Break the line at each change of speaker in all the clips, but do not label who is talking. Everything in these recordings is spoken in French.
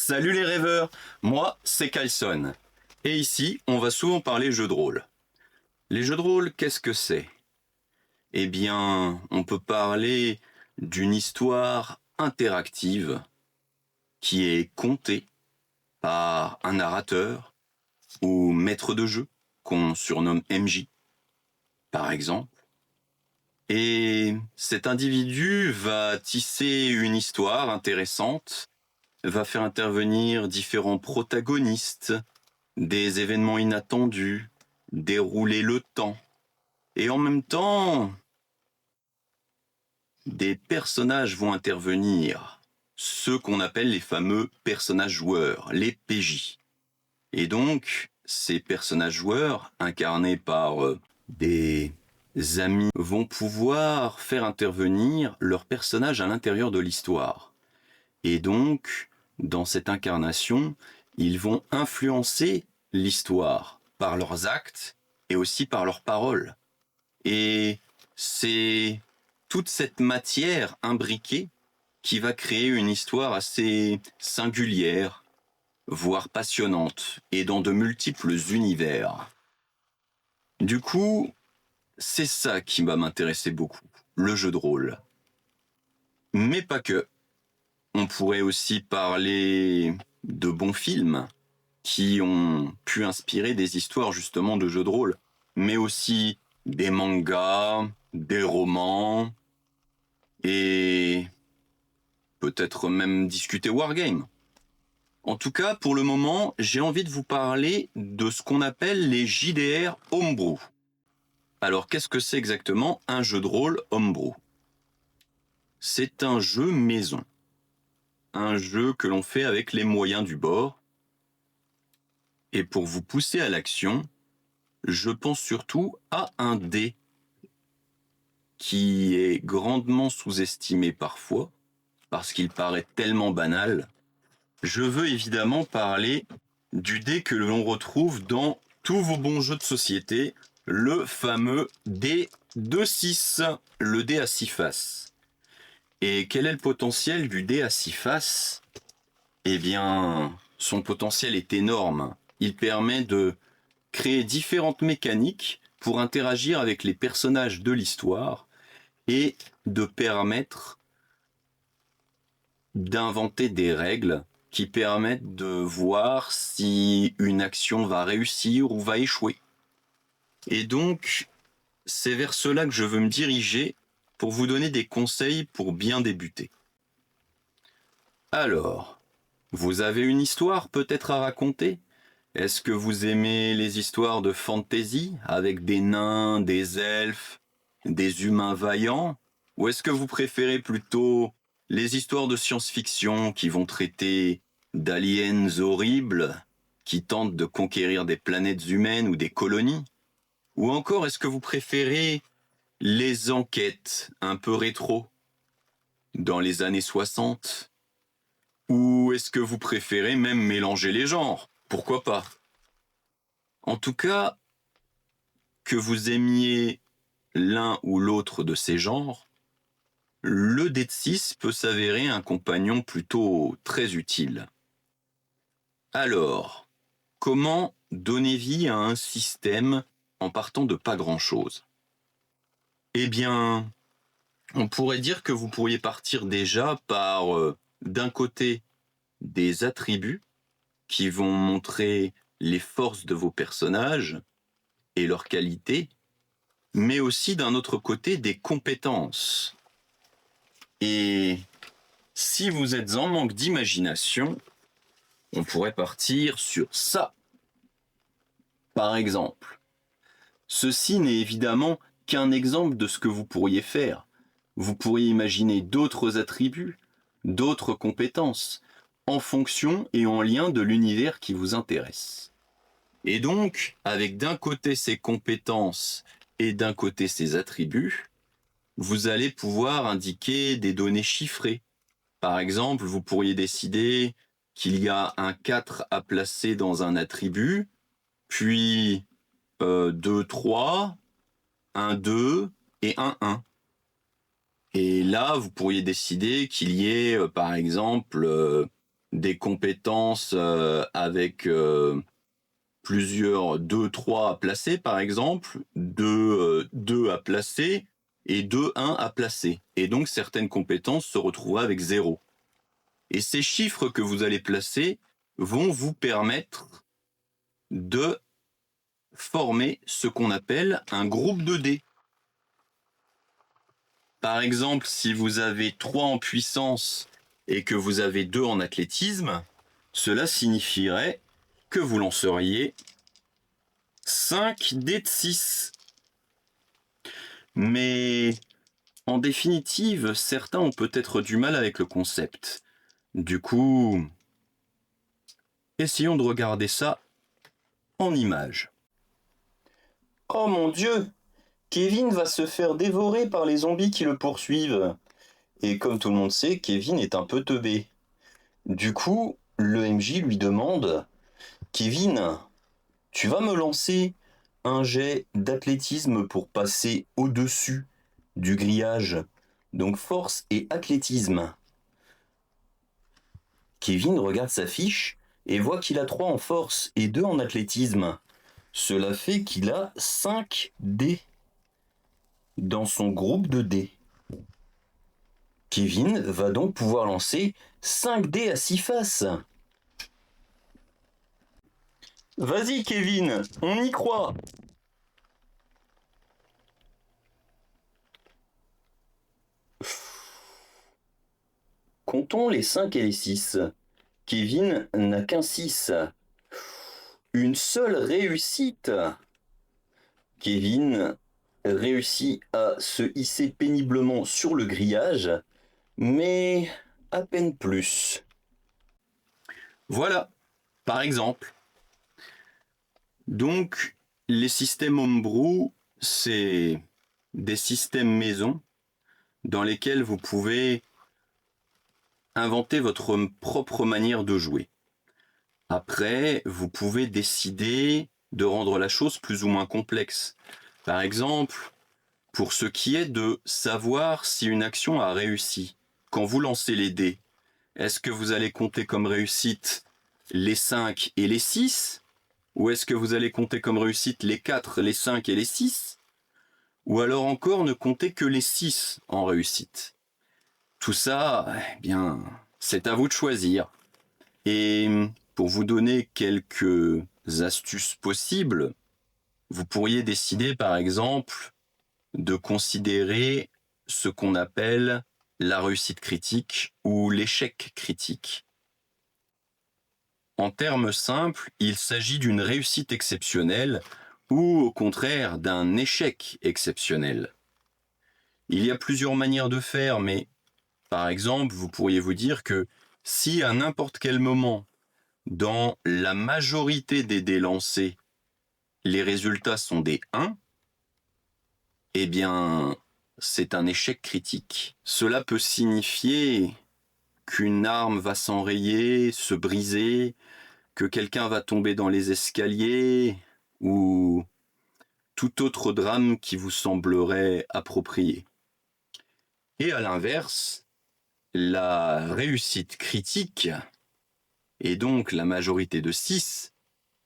Salut les rêveurs, moi c'est Carlson. Et ici, on va souvent parler jeux de rôle. Les jeux de rôle, qu'est-ce que c'est? Eh bien, on peut parler d'une histoire interactive qui est contée par un narrateur ou maître de jeu qu'on surnomme MJ, par exemple. Et cet individu va tisser une histoire intéressante, va faire intervenir différents protagonistes, des événements inattendus, dérouler le temps. Et en même temps, des personnages vont intervenir, ceux qu'on appelle les fameux personnages joueurs, les PJ. Et donc, ces personnages joueurs, incarnés par des amis, vont pouvoir faire intervenir leurs personnages à l'intérieur de l'histoire. Et donc, dans cette incarnation, ils vont influencer l'histoire par leurs actes et aussi par leurs paroles. Et c'est toute cette matière imbriquée qui va créer une histoire assez singulière, voire passionnante, et dans de multiples univers. Du coup, c'est ça qui va m'intéresser beaucoup, le jeu de rôle. Mais pas que. On pourrait aussi parler de bons films qui ont pu inspirer des histoires justement de jeux de rôle, mais aussi des mangas, des romans, et peut-être même discuter Wargame. En tout cas, pour le moment, j'ai envie de vous parler de ce qu'on appelle les JDR Homebrew. Alors, qu'est-ce que c'est exactement un jeu de rôle Homebrew? C'est un jeu maison. Un jeu que l'on fait avec les moyens du bord. Et pour vous pousser à l'action, je pense surtout à un dé qui est grandement sous-estimé parfois, parce qu'il paraît tellement banal. Je veux évidemment parler du dé que l'on retrouve dans tous vos bons jeux de société, le fameux dé de 6, le dé à 6 faces. Et quel est le potentiel du dé à 6 faces? Eh bien, son potentiel est énorme. Il permet de créer différentes mécaniques pour interagir avec les personnages de l'histoire et de permettre d'inventer des règles qui permettent de voir si une action va réussir ou va échouer. Et donc, c'est vers cela que je veux me diriger pour vous donner des conseils pour bien débuter. Alors, vous avez une histoire peut-être à raconter? Est-ce que vous aimez les histoires de fantasy avec des nains, des elfes, des humains vaillants? Ou est-ce que vous préférez plutôt les histoires de science-fiction qui vont traiter d'aliens horribles qui tentent de conquérir des planètes humaines ou des colonies? Ou encore est-ce que vous préférez les enquêtes un peu rétro dans les années 60? Ou est-ce que vous préférez même mélanger les genres? Pourquoi pas? En tout cas, que vous aimiez l'un ou l'autre de ces genres, le dé de 6 peut s'avérer un compagnon plutôt très utile. Alors, comment donner vie à un système en partant de pas grand-chose? Eh bien, on pourrait dire que vous pourriez partir déjà par, d'un côté, des attributs qui vont montrer les forces de vos personnages et leurs qualités, mais aussi d'un autre côté des compétences. Et si vous êtes en manque d'imagination, on pourrait partir sur ça. Par exemple, ceci n'est évidemment qu'un exemple de ce que vous pourriez faire. Vous pourriez imaginer d'autres attributs, d'autres compétences, en fonction et en lien de l'univers qui vous intéresse. Et donc, avec d'un côté ces compétences et d'un côté ces attributs, vous allez pouvoir indiquer des données chiffrées. Par exemple, vous pourriez décider qu'il y a un 4 à placer dans un attribut, puis 2, 3, un 2 et un 1. Et là, vous pourriez décider qu'il y ait, par exemple, des compétences avec plusieurs 2, 3 à placer par exemple, 2 à placer et 2, 1 à placer. Et donc certaines compétences se retrouvent avec 0. Et ces chiffres que vous allez placer vont vous permettre de former ce qu'on appelle un groupe de dés. Par exemple, si vous avez 3 en puissance et que vous avez 2 en athlétisme, cela signifierait que vous lanceriez 5 dés de 6. Mais en définitive, certains ont peut-être du mal avec le concept. Du coup, essayons de regarder ça en images.
Oh mon Dieu! Kevin va se faire dévorer par les zombies qui le poursuivent. Et comme tout le monde sait, Kevin est un peu teubé. Du coup, le MJ lui demande: Kevin, tu vas me lancer un jet d'athlétisme pour passer au-dessus du grillage. Donc force et athlétisme. Kevin regarde sa fiche et voit qu'il a 3 en force et 2 en athlétisme. Cela fait qu'il a 5 dés dans son groupe de dés. Kevin va donc pouvoir lancer 5 dés à 6 faces. Vas-y Kevin, on y croit. Comptons les 5 et les 6. Kevin n'a qu'un 6. Une seule réussite. Kevin réussit à se hisser péniblement sur le grillage, mais à peine plus.
Voilà, par exemple. Donc, les systèmes homebrew, c'est des systèmes maison dans lesquels vous pouvez inventer votre propre manière de jouer. Après, vous pouvez décider de rendre la chose plus ou moins complexe. Par exemple, pour ce qui est de savoir si une action a réussi, quand vous lancez les dés, est-ce que vous allez compter comme réussite les 5 et les 6 ? Ou est-ce que vous allez compter comme réussite les 4, les 5 et les 6 ? Ou alors encore ne compter que les 6 en réussite ? Tout ça, eh bien, c'est à vous de choisir. Et pour vous donner quelques astuces possibles, vous pourriez décider par exemple de considérer ce qu'on appelle la réussite critique ou l'échec critique. En termes simples, il s'agit d'une réussite exceptionnelle ou au contraire d'un échec exceptionnel. Il y a plusieurs manières de faire, mais par exemple, vous pourriez vous dire que si à n'importe quel moment, dans la majorité des dés lancés, les résultats sont des 1, eh bien, c'est un échec critique. Cela peut signifier qu'une arme va s'enrayer, se briser, que quelqu'un va tomber dans les escaliers, ou tout autre drame qui vous semblerait approprié. Et à l'inverse, la réussite critique, et donc la majorité de 6,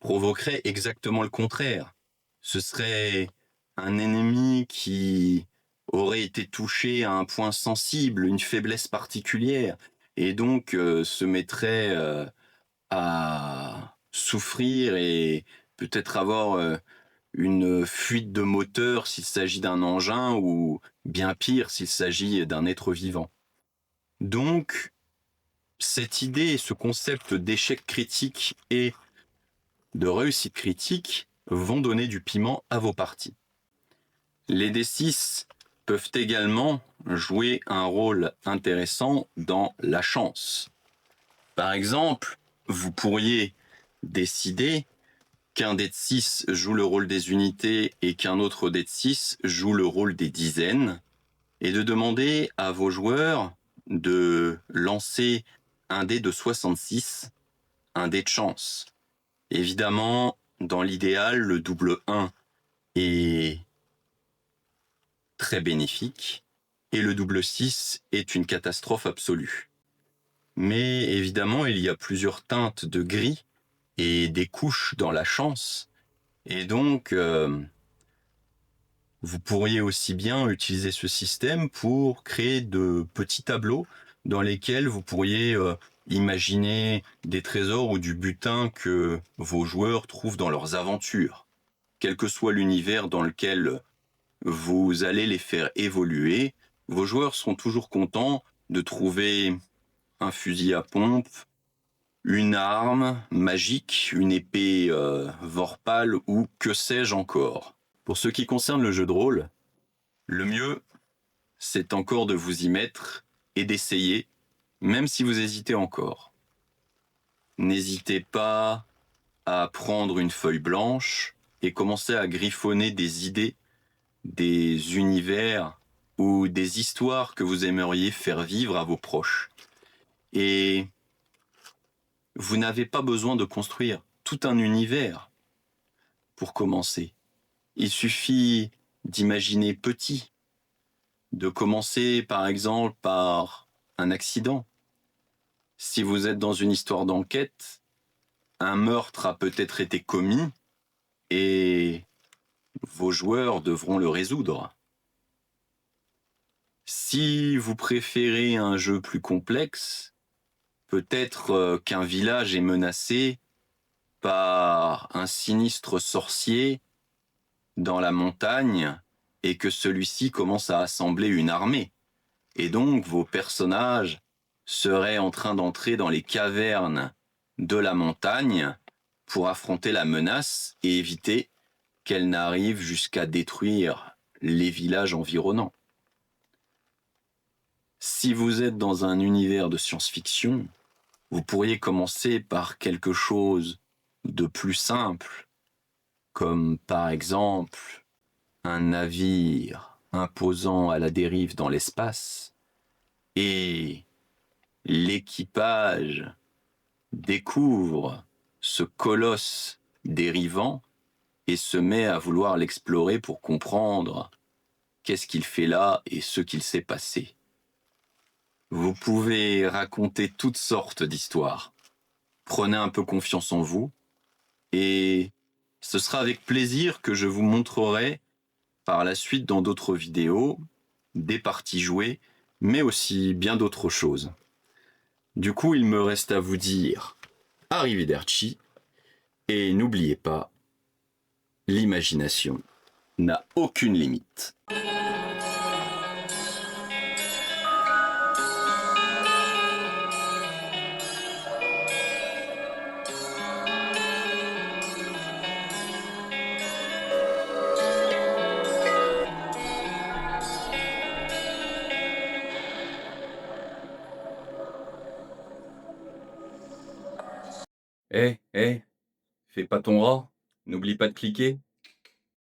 provoquerait exactement le contraire. Ce serait un ennemi qui aurait été touché à un point sensible, une faiblesse particulière, et donc se mettrait à souffrir et peut-être avoir une fuite de moteur s'il s'agit d'un engin ou bien pire s'il s'agit d'un être vivant. Donc, cette idée et ce concept d'échec critique et de réussite critique vont donner du piment à vos parties. Les D6 peuvent également jouer un rôle intéressant dans la chance. Par exemple, vous pourriez décider qu'un dé de 6 joue le rôle des unités et qu'un autre dé de 6 joue le rôle des dizaines, et de demander à vos joueurs de lancer un dé de 66, un dé de chance. Évidemment, dans l'idéal, le double 1 est très bénéfique, et le double 6 est une catastrophe absolue. Mais évidemment, il y a plusieurs teintes de gris et des couches dans la chance. Et donc, vous pourriez aussi bien utiliser ce système pour créer de petits tableaux dans lesquels vous pourriez imaginer des trésors ou du butin que vos joueurs trouvent dans leurs aventures. Quel que soit l'univers dans lequel vous allez les faire évoluer, vos joueurs seront toujours contents de trouver un fusil à pompe, une arme magique, une épée Vorpal ou que sais-je encore. Pour ce qui concerne le jeu de rôle, le mieux, c'est encore de vous y mettre et d'essayer, même si vous hésitez encore. N'hésitez pas à prendre une feuille blanche et commencer à griffonner des idées, des univers ou des histoires que vous aimeriez faire vivre à vos proches. Et vous n'avez pas besoin de construire tout un univers pour commencer. Il suffit d'imaginer petit, de commencer par exemple par un accident. Si vous êtes dans une histoire d'enquête, un meurtre a peut-être été commis et vos joueurs devront le résoudre. Si vous préférez un jeu plus complexe, peut-être qu'un village est menacé par un sinistre sorcier dans la montagne et que celui-ci commence à assembler une armée. Et donc vos personnages seraient en train d'entrer dans les cavernes de la montagne pour affronter la menace et éviter qu'elle n'arrive jusqu'à détruire les villages environnants. Si vous êtes dans un univers de science-fiction, vous pourriez commencer par quelque chose de plus simple, comme par exemple un navire imposant à la dérive dans l'espace, et l'équipage découvre ce colosse dérivant et se met à vouloir l'explorer pour comprendre qu'est-ce qu'il fait là et ce qu'il s'est passé. Vous pouvez raconter toutes sortes d'histoires. Prenez un peu confiance en vous et ce sera avec plaisir que je vous montrerai par la suite dans d'autres vidéos des parties jouées, mais aussi bien d'autres choses. Du coup, il me reste à vous dire arrivederci et n'oubliez pas, l'imagination n'a aucune limite. Fais pas ton rat, n'oublie pas de cliquer.